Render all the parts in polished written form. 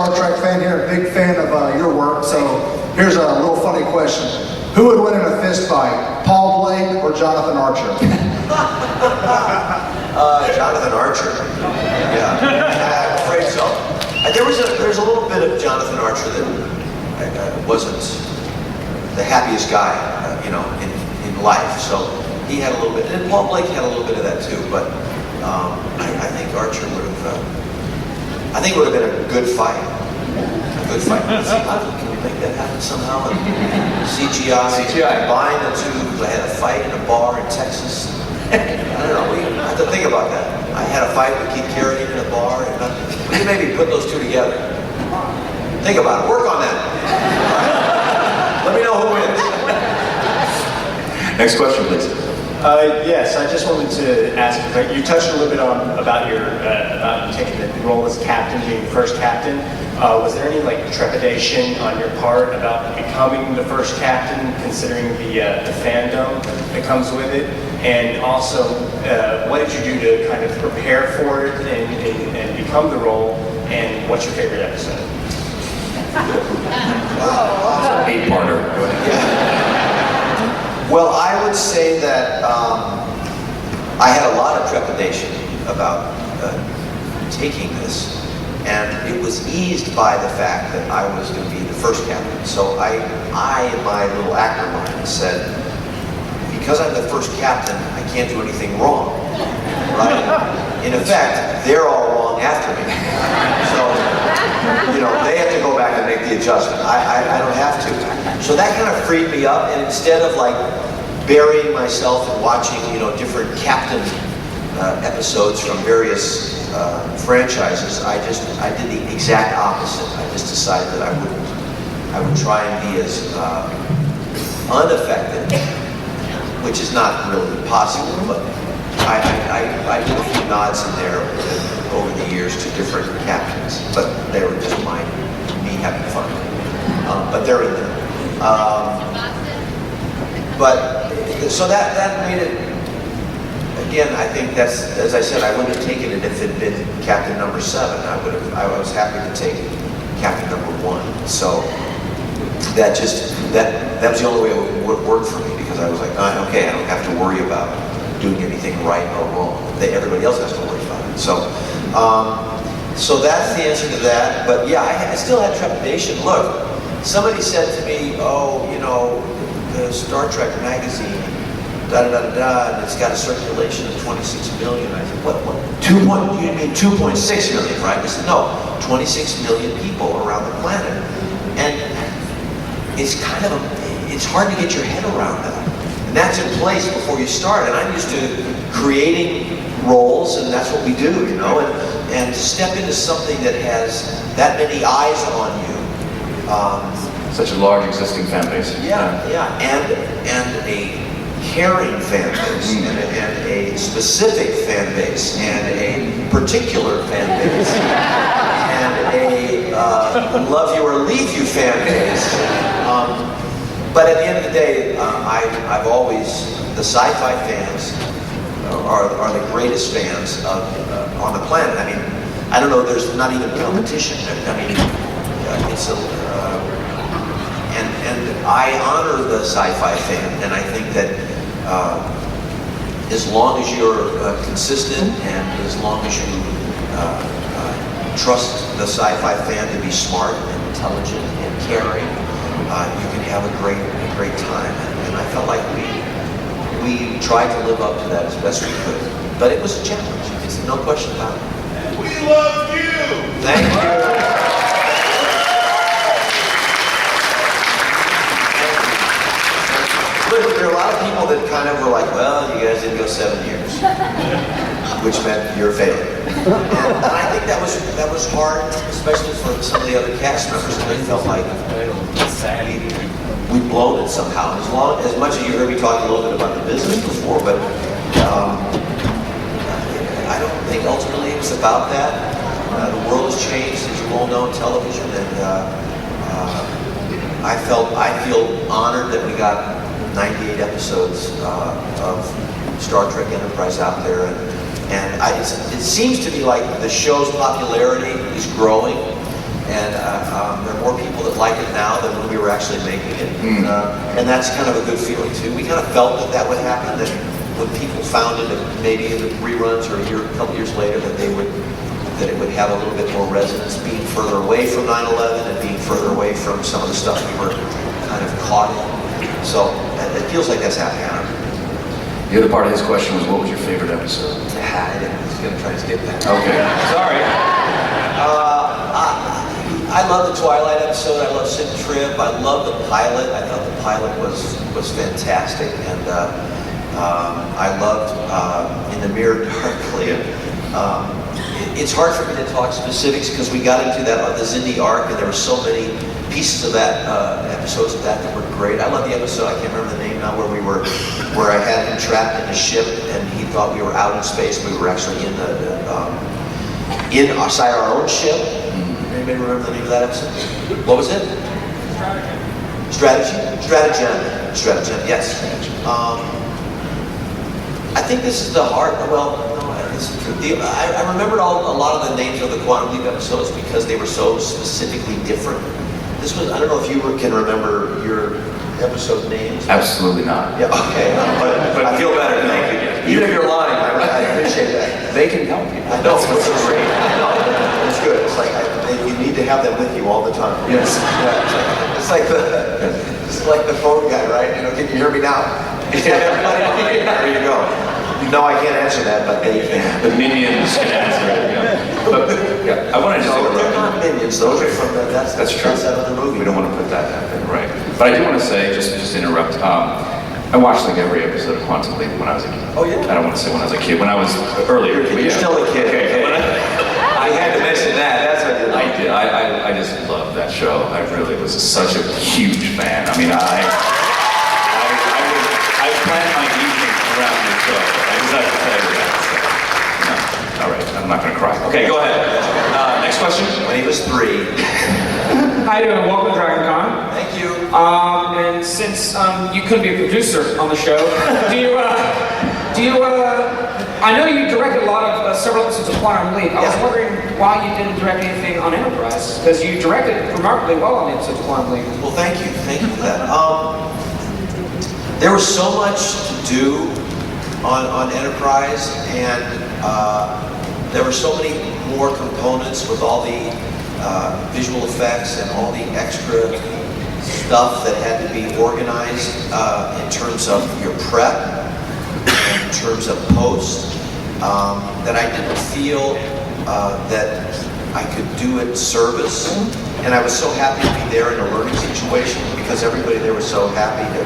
Star Trek fan here, a big fan of your work, so here's a little funny question. Who would win in a fist fight, Paul Blake or Jonathan Archer? Jonathan Archer. Yeah, I'm afraid so. There's a little bit of Jonathan Archer that wasn't the happiest guy, in life. So he had a little bit, and Paul Blake had a little bit of that too. But I think Archer would have. I think it would have been a good fight. A good fight. Let's see, can we make that happen somehow? And CGI. Combine the two. I had a fight in a bar in Texas. I don't know. We have to think about that. I had a fight with Keith Carradine in a bar. And we can maybe put those two together. Think about it. Work on that. Right. Let me know who wins. Next question, please. Yes, I just wanted to ask. You touched a little bit on about taking the role as captain, being the first captain. Was there any trepidation on your part about becoming the first captain, considering the fandom that comes with it? And also, what did you do to kind of prepare for it and become the role? And what's your favorite episode? Wow. 8-parter. Go ahead. Well, I would say that I had a lot of trepidation about taking this, and it was eased by the fact that I was going to be the first captain. So I in my little actor mind, said, because I'm the first captain, I can't do anything wrong, right? In effect, they're all wrong after me. So, they have to go back and make the adjustment. I don't have to. So that kind of freed me up, and instead of burying myself and watching, different captain episodes from various franchises, I did the exact opposite. I just decided that I would try and be as unaffected, which is not really possible, but I did a few nods in there over the years to different captains, but they were just me having fun. But they're in there. So that made it, again, I think that's, as I said, I wouldn't have taken it if it had been captain number 7. I was happy to take captain number 1. So that was the only way it would work for me, because I was like, okay, I don't have to worry about doing anything right or wrong. Everybody else has to worry about it. So that's the answer to that. But yeah, I still had trepidation. Look, somebody said to me, the Star Trek magazine, and it's got a circulation of 26 million. I said, what? You mean 2.6 million, right? They said, no, 26 million people around the planet. And it's it's hard to get your head around that. And that's in place before you start. And I'm used to creating roles, and that's what we do, and to step into something that has that many eyes on you. Such a large existing fan base. Yeah, and a caring fan base, and a specific fan base, and a particular fan base, and a love you or leave you fan base. But at the end of the day, I've always, the sci-fi fans are the greatest fans on the planet. I mean, I don't know, there's not even competition. I mean, it's and I honor the sci-fi fan, and I think that as long as you're consistent, and as long as you trust the sci-fi fan to be smart and intelligent and caring, you can have a great time. And I felt like we tried to live up to that as best we could. But it was a challenge. It's no question about it. We love you! Thank you. Look, there are a lot of people that kind of were like, well, you guys didn't go 7 years, which meant you're a failure. And I think that was hard, especially for some of the other cast members. They felt like we'd blown it somehow. As much as you heard me talking a little bit about the business before, but I don't think ultimately it was about that. The world has changed, as you all know, in television, and I feel honored that we got 98 episodes of Star Trek Enterprise out there, and it seems to me like the show's popularity is growing, And there are more people that like it now than when we were actually making it. And that's kind of a good feeling too. We kind of felt that that would happen, that when people found it, maybe in the reruns or a couple years later, that it would have a little bit more resonance, being further away from 9/11 and being further away from some of the stuff we were kind of caught in. So it feels like that's happening. I don't know. The other part of his question was, what was your favorite episode? I was going to try to skip that. Okay, sorry. I love the Twilight episode. I love Sid Trip. I love the pilot. I thought the pilot was fantastic, and I loved In the Mirror Darkly. It's hard for me to talk specifics because we got into that the Zindi arc, and there were so many pieces of that episodes of that were great. I love the episode. I can't remember the name now, where I had him trapped in a ship, and he thought we were out in space. We were actually inside our own ship. Anybody remember the name of that episode? What was it? Stratagem. Yes. I think this is the heart. Well, no, I remembered a lot of the names of the Quantum Leap episodes because they were so specifically different. This was, I don't know if you can remember your episode names. Absolutely not. Yeah, okay. But I feel better. Thank you. Even if you're lying, I appreciate that. They can help you. I know, it's great. I know. It's good. It's like you need to have them with you all the time. Yes. Yeah, it's like the phone guy, right? You know, can you hear me now? Yeah, everybody behind you. There you go. No, I can't answer that, but they can. The minions can answer it. Yeah. But yeah, I wanted to No, say they're not minions. Those are from that's true. That's that other movie. We don't want to put that in, right? But I do want to say, just interrupt. I watched like every episode of Quantum Leap when I was a kid. Oh, yeah? I don't want to say when I was a kid. When I was earlier. You're still a kid. Okay. I had to mention that. That's what I did. I just loved that show. I really was such a huge fan. I mean, I planned my evening around the show. I just have to tell you that. So, no. All right, I'm not going to cry. Okay, go ahead. Next question. When he was 3. Hi, welcome to DragonCon. Thank you. And since you couldn't be a producer on the show, I know you directed a lot of several episodes of Quantum Leap. I was wondering why you didn't direct anything on Enterprise, because you directed remarkably well on the episodes of Quantum Leap. Well, thank you for that. There was so much to do on Enterprise, and there were so many more components with all the visual effects and all the extra stuff that had to be organized in terms of your prep, in terms of post, that I didn't feel that I could do it service. And I was so happy to be there in a learning situation because everybody there was so happy to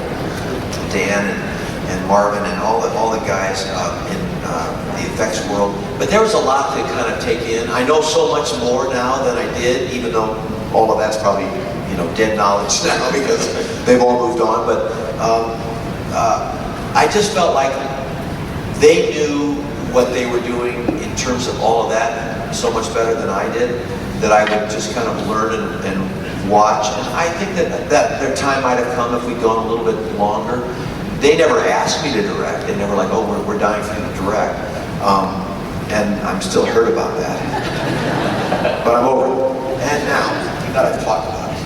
Dan and Marvin and all the guys in the effects world. But there was a lot to kind of take in. I know so much more now than I did, even though all of that's probably dead knowledge now because they've all moved on. But I just felt like they knew what they were doing in terms of all of that so much better than I did, that I would just kind of learn and watch. And I think that their time might have come if we'd gone a little bit longer. They never asked me to direct. They never like, oh, we're dying for you to direct. And I'm still hurt about that. But I'm over it. And now that I've talked about it.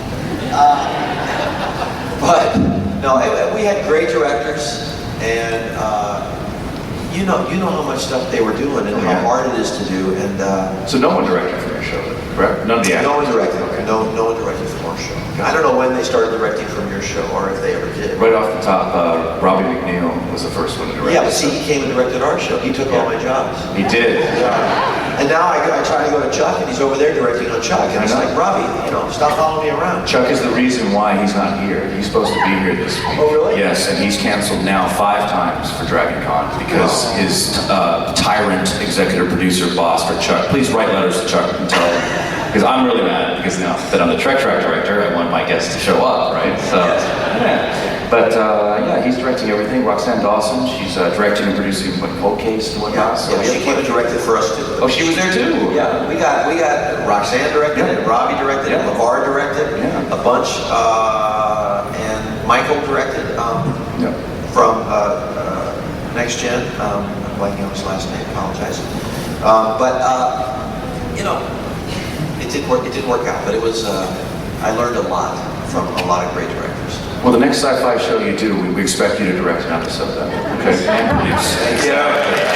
But no, we had great directors, and you know how much stuff they were doing and how hard it is to do. And so no one directed for your show, correct? None of the actors? No one directed. Okay. No one directed from our show. I don't know when they started directing from your show or if they ever did. Right off the top, Robbie McNeil was the first one to direct. Yeah, but see, he came and directed our show. He took all my jobs. He did. And now I try to go to Chuck, and he's over there directing on Chuck. And he's like, Robbie, stop following me around. Chuck is the reason why he's not here. He's supposed to be here this week. Oh, really? Yes, and he's canceled now 5 times for DragonCon because his tyrant executive producer boss for Chuck. Please write letters to Chuck and tell him. Because I'm really mad because now that I'm the Trek Track director, I want my guests to show up, right? So, yeah. But he's directing everything. Roxanne Dawson, she's directing and producing Cold Case and whatnot. So she came and directed for us too. Oh, she was there too. Yeah, we got Roxanne directed and Robbie directed and LeVar directed a bunch, and Michael directed from Next Gen. I'm blanking on his last name. Apologize. But it didn't work out, but it was, I learned a lot from a lot of great directors. Well, the next sci-fi show you do, we expect you to direct an episode then. Okay. And produce. Exactly.